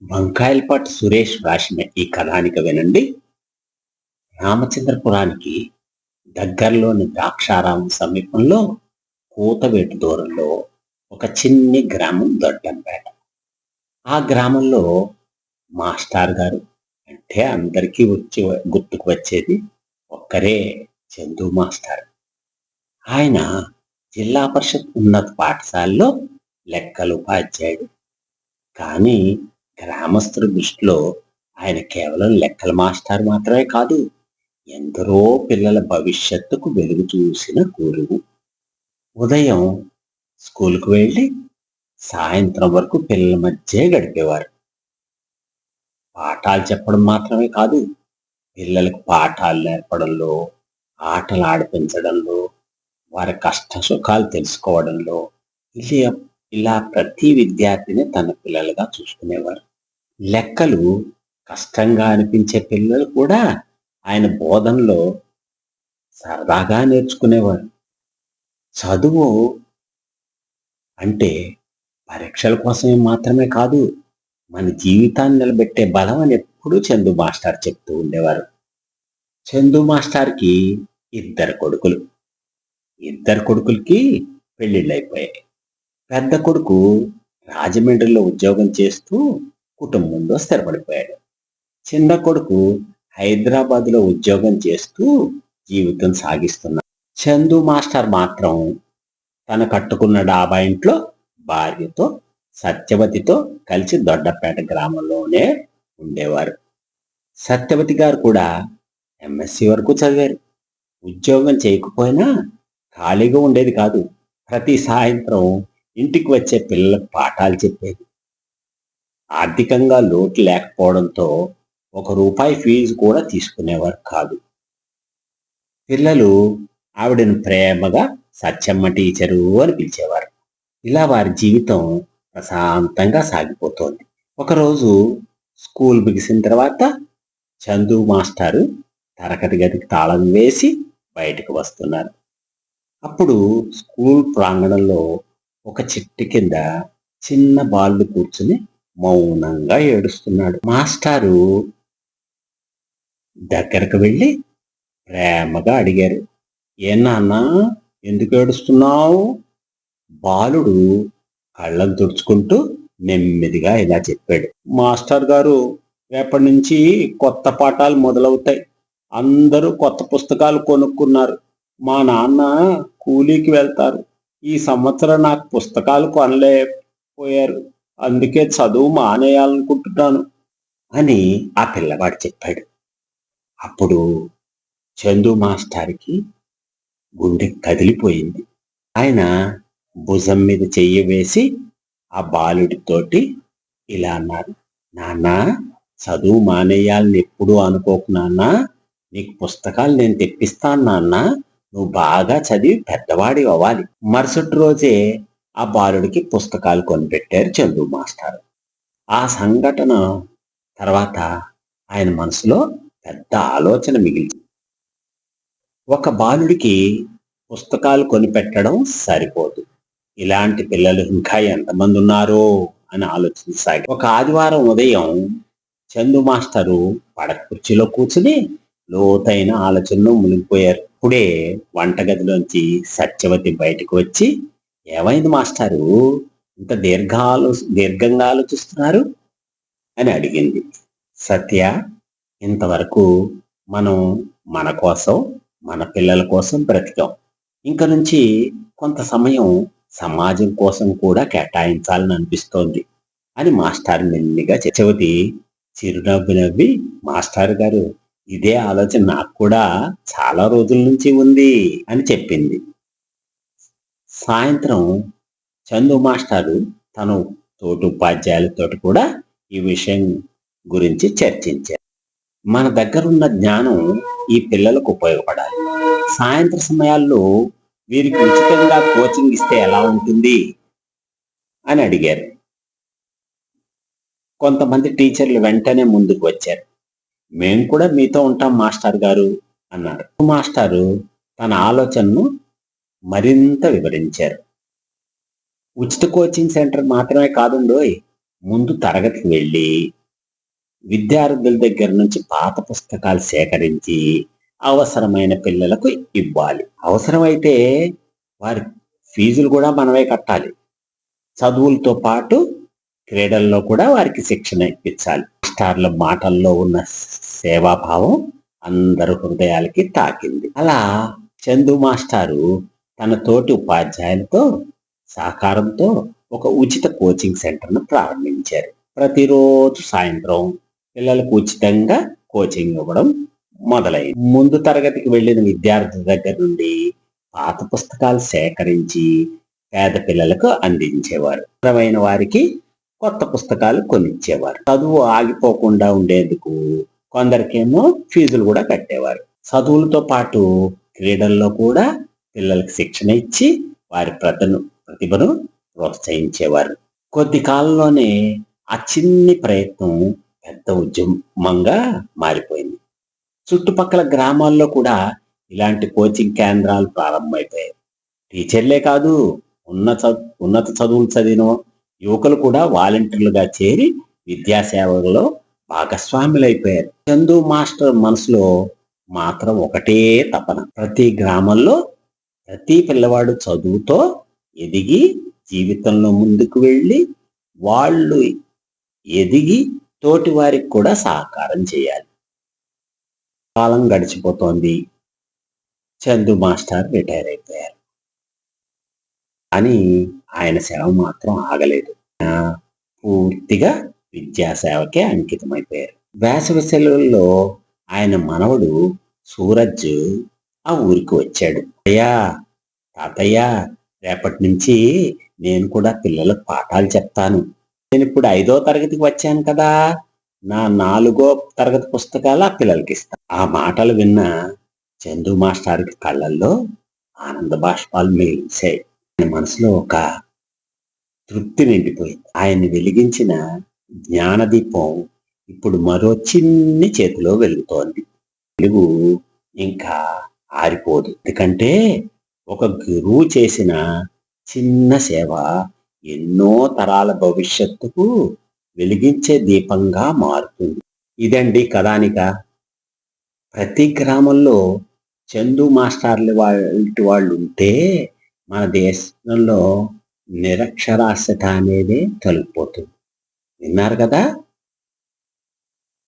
వంకాయలపాటి సురేష్ రాసిన ఈ కథానిక వినండి. రామచంద్రపురానికి దగ్గరలోని ద్రాక్షారామం సమీపంలో కూతవేటు దూరంలో ఒక చిన్ని గ్రామం దొడ్డంపేట. ఆ గ్రామంలో మాస్టర్ గారు అంటే అందరికీ గుర్తుకు వచ్చేది ఒక్కరే, చందు మాస్టర్. ఆయన జిల్లా పరిషత్ ఉన్నత పాఠశాలలో లెక్కలు ఉపాధ్యాయుడు. కానీ గ్రామస్తుల దృష్టిలో ఆయన కేవలం లెక్కల మాస్టర్ మాత్రమే కాదు, ఎందరో పిల్లల భవిష్యత్తుకు వెలుగు చూసిన గురువు. ఉదయం స్కూల్కు వెళ్ళి సాయంత్రం వరకు పిల్లల మధ్య గడిపేవారు. పాఠాలు చెప్పడం మాత్రమే కాదు, పిల్లలకు పాఠాలు నేర్పడంలో, ఆటలు ఆడిపించడంలో, వారి కష్ట సుఖాలు తెలుసుకోవడంలో ఇలా ఇలా ప్రతి విద్యార్థిని తన పిల్లలుగా చూసుకునేవారు. లెక్కలు కష్టంగా అనిపించే పిల్లలు కూడా ఆయన బోధనలో సరదాగా నేర్చుకునేవారు. చదువు అంటే పరీక్షల కోసమే మాత్రమే కాదు, మన జీవితాన్ని నిలబెట్టే బలం అని ఎప్పుడూ చందు మాస్టర్ చెప్తూ ఉండేవారు. చందు మాస్టర్కి ఇద్దరు కొడుకులకి పెళ్లిళ్ళు అయిపోయాయి. పెద్ద కొడుకు రాజమండ్రిలో ఉద్యోగం చేస్తూ కుటుంబంలో స్థిరపడిపోయాడు. చిన్న కొడుకు హైదరాబాద్లో ఉద్యోగం చేస్తూ జీవితం సాగిస్తున్నాడు. చందు మాస్టర్ మాత్రం తన కట్టుకున్న డాబా ఇంట్లో భార్యతో సత్యవతితో కలిసి దొడ్డపేట గ్రామంలోనే ఉండేవారు. సత్యవతి గారు కూడా ఎంఎస్సి వరకు చదివారు. ఉద్యోగం చేయకపోయినా ఖాళీగా ఉండేది కాదు. ప్రతి సాయంత్రం ఇంటికి వచ్చే పిల్లలకు పాఠాలు చెప్పేది. ఆర్థికంగా లోటు లేకపోవడంతో ₹1 ఫీజు కూడా తీసుకునేవారు కాదు. పిల్లలు ఆవిడను ప్రేమగా సత్యమ్మ టీచరు అని పిలిచేవారు. ఇలా వారి జీవితం ప్రశాంతంగా సాగిపోతోంది. ఒకరోజు స్కూల్ ముగిసిన తర్వాత చందు మాస్టారు తరగతి గదికి తాళం వేసి బయటకు వస్తున్నారు. అప్పుడు స్కూల్ ప్రాంగణంలో ఒక చెట్టు కింద చిన్న బాలుడు కూర్చుని మౌనంగా ఏడుస్తున్నాడు. మాస్టారు దగ్గరకు వెళ్ళి ప్రేమగా అడిగారు, ఏ నాన్న, ఎందుకు ఏడుస్తున్నావు? బాలుడు కళ్ళను తుడుచుకుంటూ నెమ్మదిగా ఇలా చెప్పాడు, మాస్టర్ గారు, రేపటి నుంచి కొత్త పాఠాలు మొదలవుతాయి. అందరూ కొత్త పుస్తకాలు కొనుక్కున్నారు. మా నాన్న కూలీకి వెళ్తారు. ఈ సంవత్సరం నాకు పుస్తకాలు కొనలేకపోయారు. అందుకే చదువు మానేయాలనుకుంటున్నాను అని ఆ పిల్లవాడు చెప్పాడు. అప్పుడు చందు మాస్టర్కి గుండె కదిలిపోయింది. ఆయన భుజం మీద చెయ్యి వేసి ఆ బాలుడితోటి ఇలా అన్నారు, నాన్న, చదువు మానేయాలని ఎప్పుడూ అనుకోకు నాన్న, నీకు పుస్తకాలు నేను తెప్పిస్తాను నాన్న, నువ్వు బాగా చదివి పెద్దవాడి అవ్వాలి. మరుసటి రోజే ఆ బాలుడికి పుస్తకాలు కొనిపెట్టారు చందు మాస్టర్. ఆ సంఘటన తర్వాత ఆయన మనసులో పెద్ద ఆలోచన మిగిలింది. ఒక బాలుడికి పుస్తకాలు కొనిపెట్టడం సరిపోదు, ఇలాంటి పిల్లలు ఇంకా ఎంతమంది ఉన్నారో అని ఆలోచించసాగి ఒక ఆదివారం ఉదయం చందు మాస్టరు పడక కుర్చీలో కూర్చుని లోతైన ఆలోచనలో మునిగిపోయారు. ఇప్పుడే వంటగదిలోంచి సత్యవతి బయటకు వచ్చి, ఏమైంది మాస్టారు, ఇంత దీర్ఘంగా ఆలోచిస్తున్నారు అని అడిగింది. సత్య, ఇంతవరకు మనం మన కోసం, మన పిల్లల కోసం బ్రతికాం. ఇంక నుంచి కొంత సమయం సమాజం కోసం కూడా కేటాయించాలని అనిపిస్తోంది అని మాస్టర్ మెల్లిగా సత్యవతి చిరునవ్వు నవ్వి, మాస్టర్ గారు, ఇదే ఆలోచన నాకు కూడా చాలా రోజుల నుంచి ఉంది అని చెప్పింది. సాయంత్రం చందు మాస్టారు తన తోటి ఉపాధ్యాయులతో కూడా ఈ విషయం గురించి చర్చించారు. మన దగ్గర ఉన్న జ్ఞానం ఈ పిల్లలకు ఉపయోగపడాలి. సాయంత్ర సమయాల్లో వీరికి ఉచితంగా కోచింగ్ ఇస్తే ఎలా ఉంటుంది అని అడిగారు. కొంతమంది టీచర్లు వెంటనే ముందుకు వచ్చారు. మేము కూడా మీతో ఉంటాం మాస్టర్ గారు అన్నారు. మాస్టారు తన ఆలోచనను మరింత వివరించారు. ఉచిత కోచింగ్ సెంటర్ మాత్రమే కాదుండోయ్, ముందు తరగతికి వెళ్ళి విద్యార్థుల దగ్గర నుంచి పాత పుస్తకాలు సేకరించి అవసరమైన పిల్లలకు ఇవ్వాలి. అవసరమైతే వారి ఫీజులు కూడా మనమే కట్టాలి. చదువులతో పాటు క్రీడల్లో కూడా వారికి శిక్షణ ఇప్పించాలి. మాస్టర్ల మాటల్లో ఉన్న సేవాభావం అందరి హృదయాలకి తాకింది. అలా చందు మాస్టారు తన తోటి ఉపాధ్యాయులతో సహకారంతో ఒక ఉచిత కోచింగ్ సెంటర్ను ప్రారంభించారు. ప్రతిరోజు సాయంత్రం పిల్లలకు ఉచితంగా కోచింగ్ ఇవ్వడం మొదలైంది. ముందు తరగతికి వెళ్ళిన విద్యార్థుల దగ్గర నుండి పాత పుస్తకాలు సేకరించి పేద పిల్లలకు అందించేవారు. అవసరమైన వారికి కొత్త పుస్తకాలు కొనిచ్చేవారు. చదువు ఆగిపోకుండా ఉండేందుకు కొందరికేమో ఫీజులు కూడా కట్టేవారు. చదువులతో పాటు క్రీడల్లో కూడా పిల్లలకు శిక్షణ ఇచ్చి వారి ప్రతిభను ప్రోత్సహించేవారు. కొద్ది కాలంలోనే ఆ చిన్ని ప్రయత్నం పెద్ద ఉద్యమంగా మారిపోయింది. చుట్టుపక్కల గ్రామాల్లో కూడా ఇలాంటి కోచింగ్ కేంద్రాలు ప్రారంభమైపోయాయి. టీచర్లే కాదు, ఉన్నత చదువులు చదివిన యువకులు కూడా వాలంటీర్లుగా చేరి విద్యాసేవలో భాగస్వాములైపోయారు. చందు మాస్టర్ మనసులో మాత్రం ఒకటే తపన. ప్రతి గ్రామంలో ప్రతి పిల్లవాడు చదువుతో ఎదిగి జీవితంలో ముందుకు వెళ్ళి వాళ్ళు ఎదిగి తోటి వారికి కూడా సహకారం చేయాలి. కాలం గడిచిపోతోంది. చందు మాస్టర్ రిటైర్ అయిపోయారు. అని ఆయన సేవ మాత్రం ఆగలేదు. పూర్తిగా విద్యాసేవకే అంకితమైపోయారు. వేసవి సెలవుల్లో ఆయన మనవడు సూరజ్ ఆ ఊరికి వచ్చాడు. అయ్యా, తాతయ్య, రేపటి నుంచి నేను కూడా పిల్లలకు పాఠాలు చెప్తాను. నేను ఇప్పుడు 5వ తరగతికి వచ్చాను కదా, నా 4వ తరగతి పుస్తకాలు ఆ పిల్లలకి ఇస్తాను. ఆ మాటలు విన్న చందు మాస్టార్కి కళ్ళల్లో ఆనంద బాష్పాలు మేల్చాయి. ఆయన మనసులో ఒక తృప్తి నిండిపోయింది. ఆయన్ని వెలిగించిన జ్ఞానదీపం ఇప్పుడు మరో చిన్ని చేతిలో వెలుగుతోంది. వెలుగు ఇంకా ఆరిపోదు. ఎందుకంటే ఒక గురువు చేసిన చిన్న సేవ ఎన్నో తరాల భవిష్యత్తుకు వెలిగించే దీపంగా మారుతుంది. ఇదండి కథానిక. ప్రతి గ్రామంలో చందు మాస్టర్లు వాళ్ళు ఉంటే మన దేశంలో నిరక్షరాస్యత అనేది తొలగిపోతుంది. విన్నారు కదా.